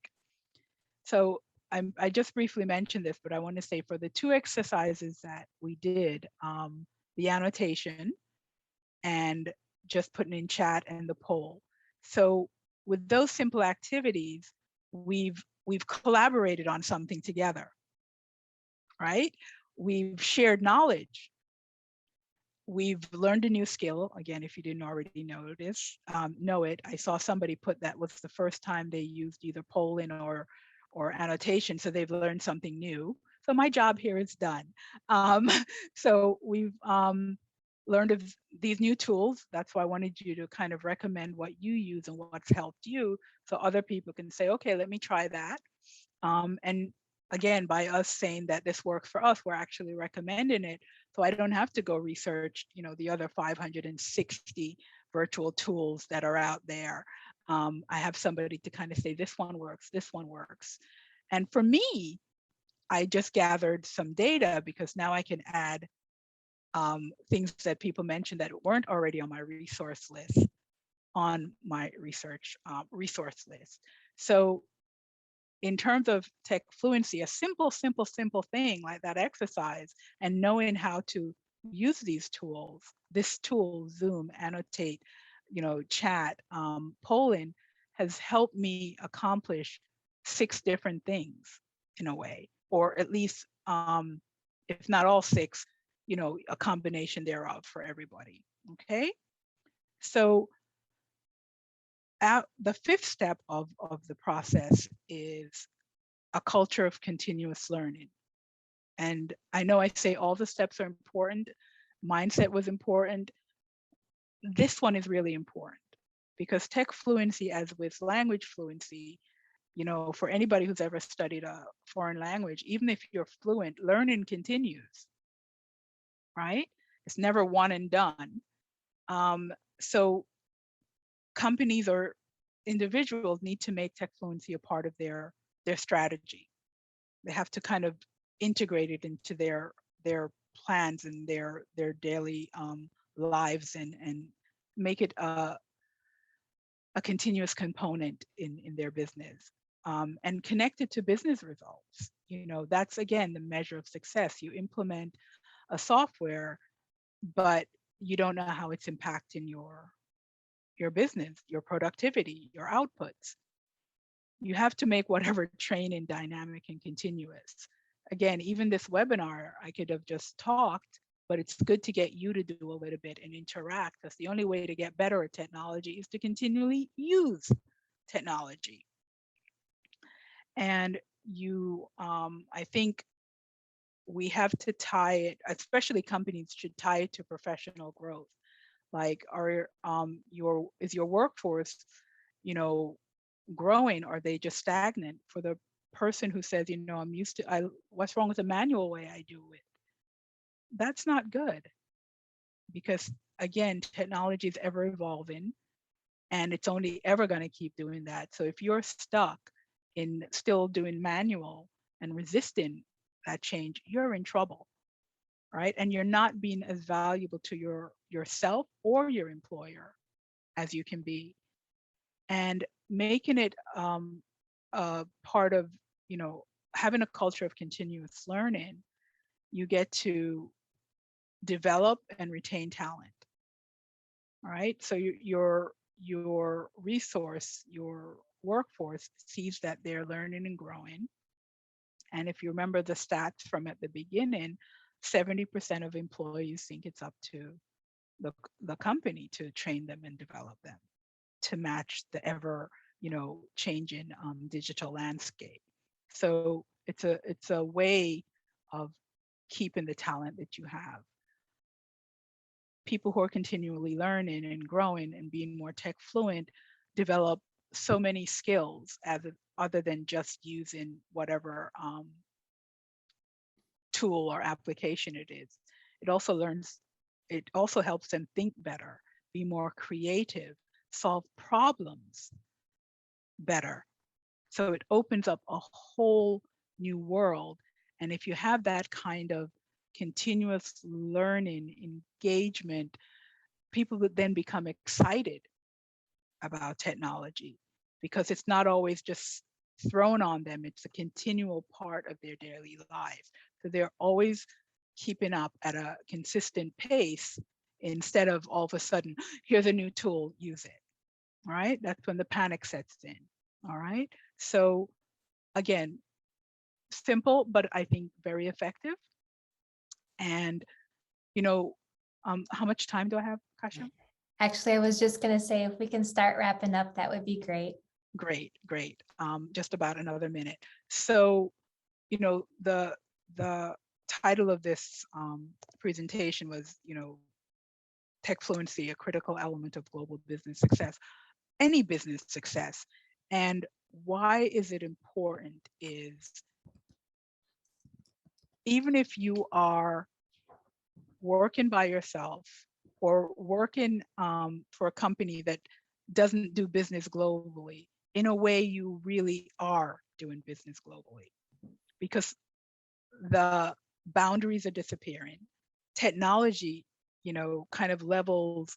S2: So I just briefly mentioned this, but I want to say for the 2 exercises that we did, the annotation and just putting in chat and the poll. So with those simple activities, we've collaborated on something together, right? We've shared knowledge. We've learned a new skill. Again, if you didn't already know it, I saw somebody put that was the first time they used either polling or annotation, so they've learned something new. So my job here is done. So we've learned of these new tools. That's why I wanted you to kind of recommend what you use and what's helped you, so other people can say, okay, let me try that. And again, by us saying that this works for us, we're actually recommending it. So I don't have to go research, the other 560 virtual tools that are out there. I have somebody to kind of say, this one works, this one works. And for me, I just gathered some data, because now I can add things that people mentioned that weren't already on my resource list on my resource list. So in terms of tech fluency, a simple thing like that exercise and knowing how to use these tools, this tool, Zoom, annotate, chat, polling, has helped me accomplish 6 different things in a way, or at least, if not all 6, a combination thereof for everybody. Okay. So the 5th step of the process is a culture of continuous learning. And I know I say all the steps are important. Mindset was important. This one is really important because tech fluency, as with language fluency, for anybody who's ever studied a foreign language, even if you're fluent, learning continues, right? It's never one and done. So companies or individuals need to make tech fluency a part of their strategy. They have to kind of integrate it into their plans and their daily lives and make it a continuous component in their business, and connect it to business results. That's again the measure of success. You implement a software, but you don't know how it's impacting your business, your productivity, your outputs. You have to make whatever training dynamic and continuous. Again, even this webinar, I could have just talked, but it's good to get you to do a little bit and interact, because the only way to get better at technology is to continually use technology. And I think we have to tie it, especially companies should tie it to professional growth. Like, is your workforce, growing, or are they just stagnant? For the person who says, I'm used to, what's wrong with the manual way I do it? That's not good, because again, technology is ever evolving and it's only ever going to keep doing that. So if you're stuck in still doing manual and resisting that change, you're in trouble, right? And you're not being as valuable to yourself or your employer as you can be. And making it a part of, having a culture of continuous learning, you get to develop and retain talent. All right. So your resource, your workforce sees that they're learning and growing. And if you remember the stats from at the beginning, 70% of employees think it's up to the company to train them and develop them to match the ever, changing digital landscape. So it's a way of keeping the talent that you have. People who are continually learning and growing and being more tech fluent develop so many skills other than just using whatever tool or application it is. It also helps them think better, be more creative, solve problems better. So it opens up a whole new world. And if you have that kind of continuous learning engagement, people would then become excited about technology, because it's not always just thrown on them. It's a continual part of their daily lives. So they're always keeping up at a consistent pace, instead of all of a sudden, here's a new tool, use it. All right. That's when the panic sets in. All right. So again, simple, but I think very effective. And, how much time do I have, Kasha?
S1: Actually, I was just going to say, if we can start wrapping up, that would be great.
S2: Great. Just about another minute. So, the title of this presentation was, Tech Fluency, a critical element of global business success, any business success. And why is it important is, even if you are working by yourself or working for a company that doesn't do business globally, in a way you really are doing business globally, because the boundaries are disappearing. Technology, kind of levels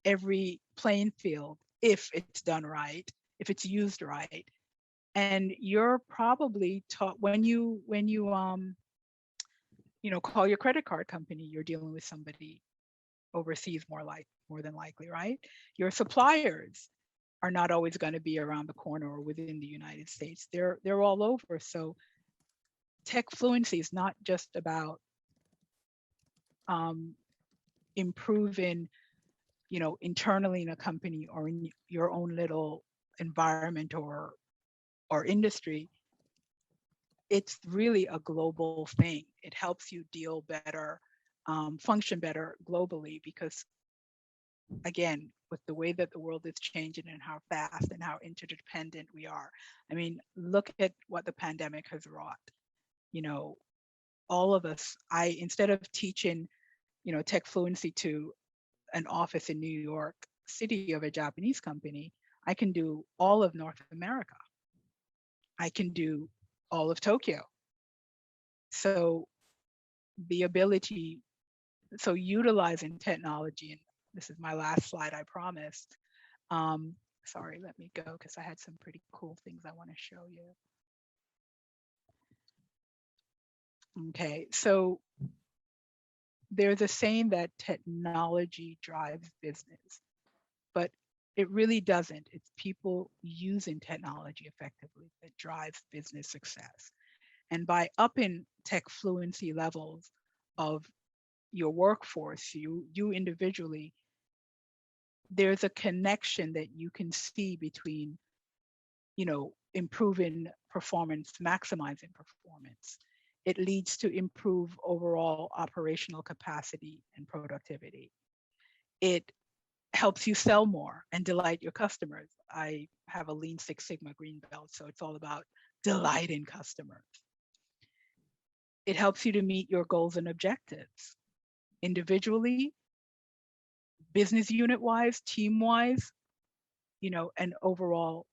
S2: every playing field if it's done right, if it's used right. And you're probably taught when you call your credit card company, you're dealing with somebody overseas more than likely, right? Your suppliers are not always going to be around the corner or within the United States. They're all over. So tech fluency is not just about improving, internally in a company or in your own little environment or industry. It's really a global thing. It helps you deal better, function better globally, because again, with the way that the world is changing and how fast and how interdependent we are. I mean, look at what the pandemic has wrought. All of us, instead of teaching, tech fluency to an office in New York City of a Japanese company, I can do all of North America. I can do all of Tokyo. So utilizing technology, and this is my last slide, I promised. Sorry, let me go because I had some pretty cool things I want to show you. Okay, so there's a saying that technology drives business, but it really doesn't. It's people using technology effectively that drives business success. And by upping tech fluency levels of your workforce, you individually, there's a connection that you can see between, improving performance, maximizing performance. It leads to improve overall operational capacity and productivity. It helps you sell more and delight your customers. I have a Lean Six Sigma green belt, so it's all about delighting customers. It helps you to meet your goals and objectives individually, business unit-wise, team-wise, and overall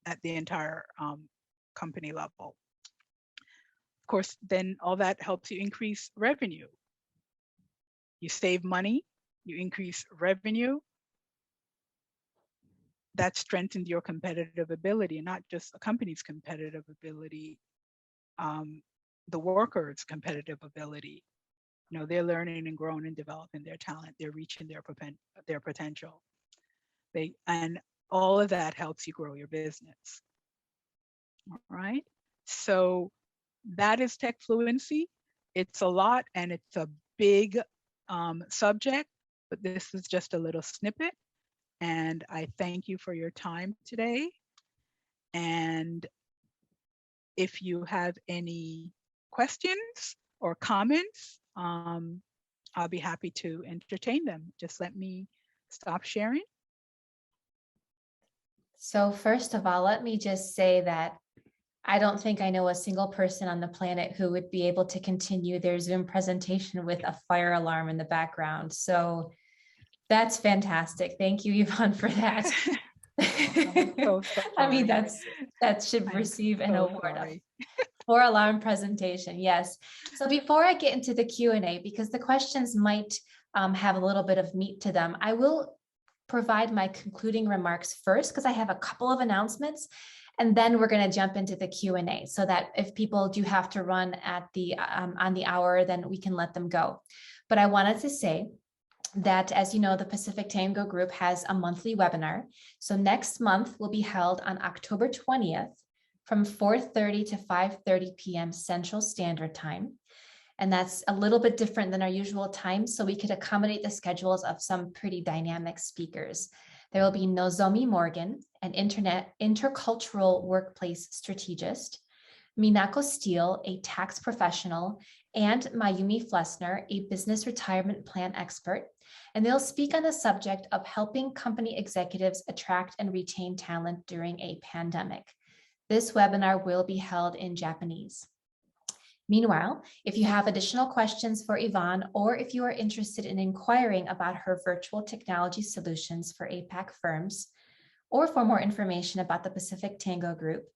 S2: at the entire company level. Of course, then all that helps you increase revenue. You save money, you increase revenue. That strengthens your competitive ability, and not just a company's competitive ability, the workers' competitive ability. They're learning and growing and developing their talent. They're reaching their potential. And all of that helps you grow your business. All right. So that is tech fluency. It's a lot and it's a big subject, but this is just a little snippet. And I thank you for your time today. And if you have any questions or comments, I'll be happy to entertain them. Just let me stop sharing.
S1: So first of all, let me just say that I don't think I know a single person on the planet who would be able to continue their Zoom presentation with a fire alarm in the background. So that's fantastic. Thank you, Yvonne, for that.
S2: So
S1: I mean, that should receive an award for alarm presentation. Yes. So before I get into the Q&A, because the questions might have a little bit of meat to them, I will provide my concluding remarks first, because I have a couple of announcements, and then we're going to jump into the Q&A, so that if people do have to run at the on the hour, then we can let them go. But I wanted to say that, as you know, the Pacific Tango Group has a monthly webinar. So next month will be held on October 20th from 4:30 to 5:30 p.m. Central Standard Time. And that's a little bit different than our usual time, so we could accommodate the schedules of some pretty dynamic speakers. There will be Nozomi Morgan, an intercultural workplace strategist, Minako Steele, a tax professional, and Mayumi Flessner, a business retirement plan expert. And they'll speak on the subject of helping company executives attract and retain talent during a pandemic. This webinar will be held in Japanese. Meanwhile, if you have additional questions for Yvonne, or if you are interested in inquiring about her virtual technology solutions for APAC firms, or for more information about the Pacific Tango Group,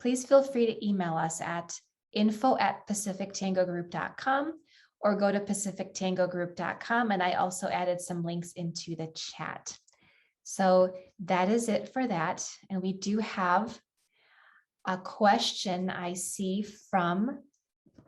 S1: please feel free to email us at info@pacifictangogroup.com or go to pacifictangogroup.com. And I also added some links into the chat. So that is it for that. And we do have a question I see from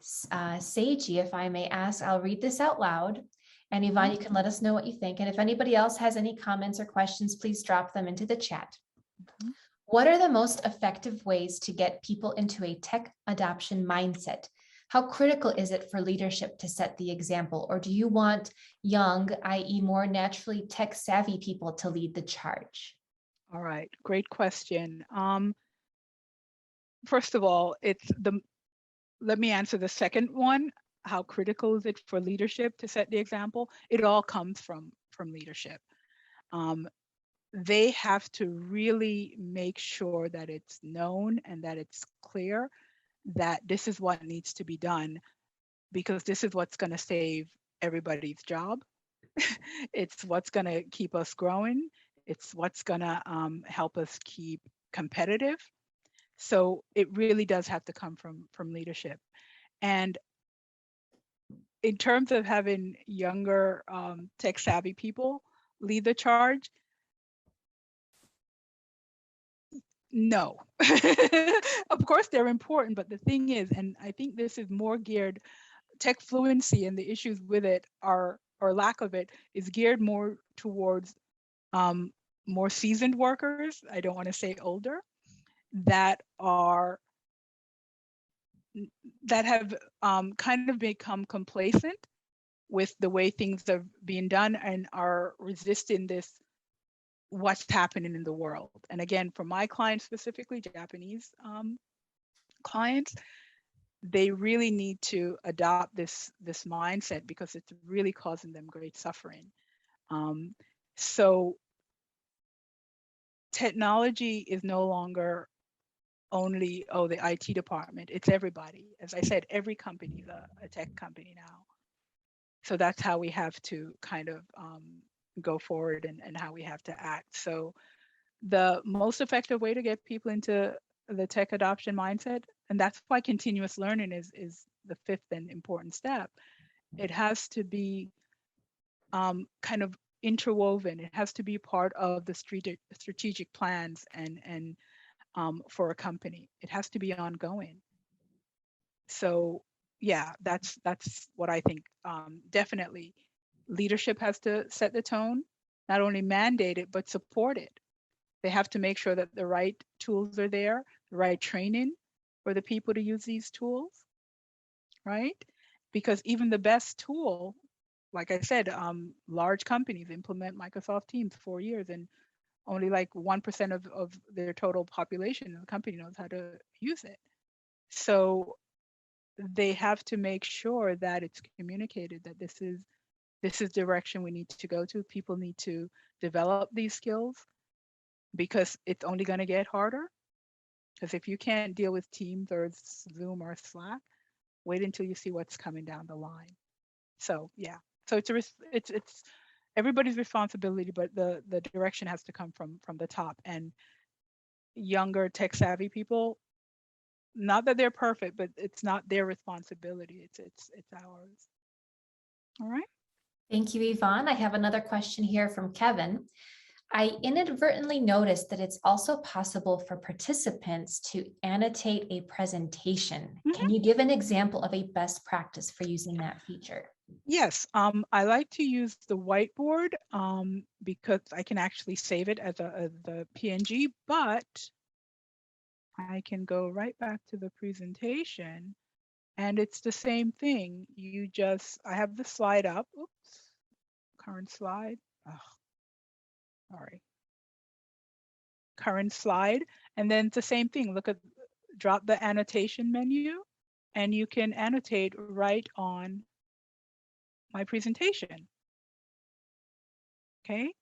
S1: Seiji. If I may ask, I'll read this out loud. And Yvonne, you can let us know what you think. And if anybody else has any comments or questions, please drop them into the chat.
S2: Mhm.
S1: What are the most effective ways to get people into a tech adoption mindset? How critical is it for leadership to set the example? Or do you want young, i.e. more naturally tech savvy people to lead the charge?
S2: All right, great question. First of all, let me answer the second one. How critical is it for leadership to set the example? It all comes from leadership. They have to really make sure that it's known and that it's clear that this is what needs to be done, because this is what's going to save everybody's job. It's what's going to keep us growing. It's what's going to help us keep competitive. So it really does have to come from leadership. And in terms of having younger tech savvy people lead the charge, no. Of course they're important, but the thing is, and I think this is more geared, tech fluency and the issues with it are, or lack of it, is geared more towards more seasoned workers. I don't want to say older, that have kind of become complacent with the way things are being done and are resisting this, what's happening in the world. And again, for my clients specifically, Japanese clients, they really need to adopt this mindset because it's really causing them great suffering. So technology is no longer only, oh, the IT department. It's everybody. As I said, every company is a tech company now. So that's how we have to kind of go forward and how we have to act. So the most effective way to get people into the tech adoption mindset, and that's why continuous learning is the fifth and important step. It has to be kind of interwoven. It has to be part of the strategic plans and for a company. It has to be ongoing. So yeah, that's what I think. Definitely, leadership has to set the tone, not only mandate it, but support it. They have to make sure that the right tools are there, the right training for the people to use these tools, right? Because even the best tool, like I said, large companies implement Microsoft Teams 4 years and only like 1% of their total population of the company knows how to use it. So they have to make sure that it's communicated that this is direction we need to go to. People need to develop these skills because it's only going to get harder. Because if you can't deal with Teams or Zoom or Slack, wait until you see what's coming down the line. So yeah, so it's everybody's responsibility, but the direction has to come from the top. And younger tech savvy people, not that they're perfect, but it's not their responsibility. It's ours. All right.
S1: Thank you, Yvonne. I have another question here from Kevin. I inadvertently noticed that it's also possible for participants to annotate a presentation. Can you give an example of a best practice for using that feature?
S2: Yes, I like to use the whiteboard because I can actually save it as the PNG, but I can go right back to the presentation and it's the same thing. I have the slide up. Oops, current slide. Oh, sorry. Current slide. And then it's the same thing. Drop the annotation menu and you can annotate right on my presentation. Okay.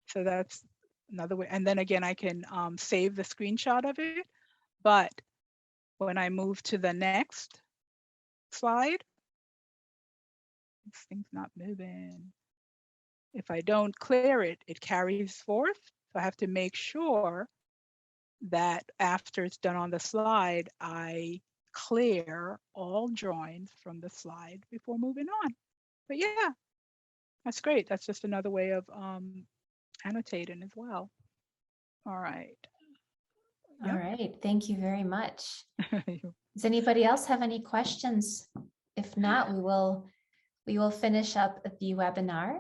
S2: So that's another way. And then again, I can save the screenshot of it. But when I move to the next slide, this thing's not moving. If I don't clear it, it carries forth. So I have to make sure that after it's done on the slide, I clear all drawings from the slide before moving on. But yeah, that's great. That's just another way of annotating as well. All right.
S1: All right, thank you very much.
S2: You-
S1: Does anybody else have any questions? If not, we will finish up the webinar.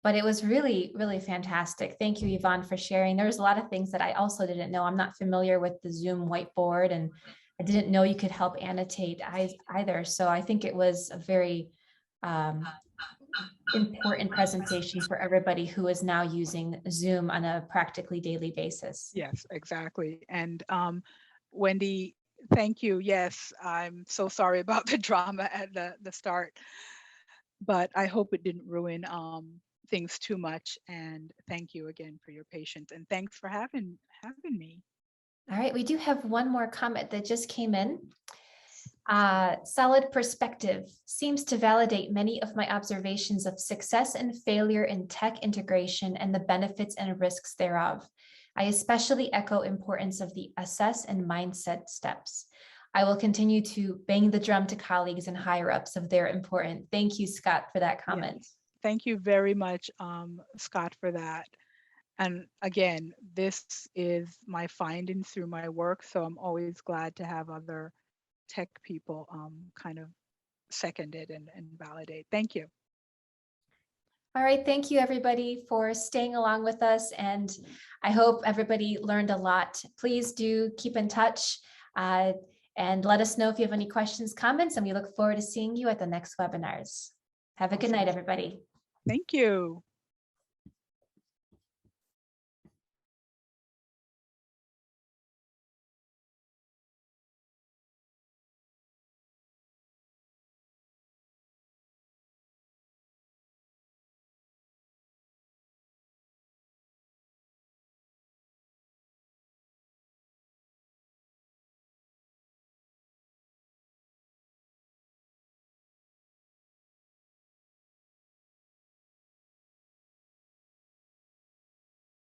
S1: But it was really, really fantastic. Thank you, Yvonne, for sharing. There was a lot of things that I also didn't know. I'm not familiar with the Zoom whiteboard, and I didn't know you could help annotate either. So I think it was a very important presentation for everybody who is now using Zoom on a practically daily basis.
S2: Yes, exactly. And Wendy, thank you. Yes, I'm so sorry about the drama at the start, but I hope it didn't ruin things too much. And thank you again for your patience, and thanks for having me.
S1: All right, we do have one more comment that just came in. Solid perspective seems to validate many of my observations of success and failure in tech integration and the benefits and risks thereof. I especially echo importance of the assess and mindset steps. I will continue to bang the drum to colleagues and higher ups of their important. Thank you, Scott, for that comment.
S2: Yes. Thank you very much, Scott, for that. And again, this is my findings through my work, so I'm always glad to have other tech people kind of second it and validate. Thank you.
S1: All right, thank you everybody for staying along with us, and I hope everybody learned a lot. Please do keep in touch and let us know if you have any questions, comments, and we look forward to seeing you at the next webinars. Have a good night, everybody.
S2: Thank you.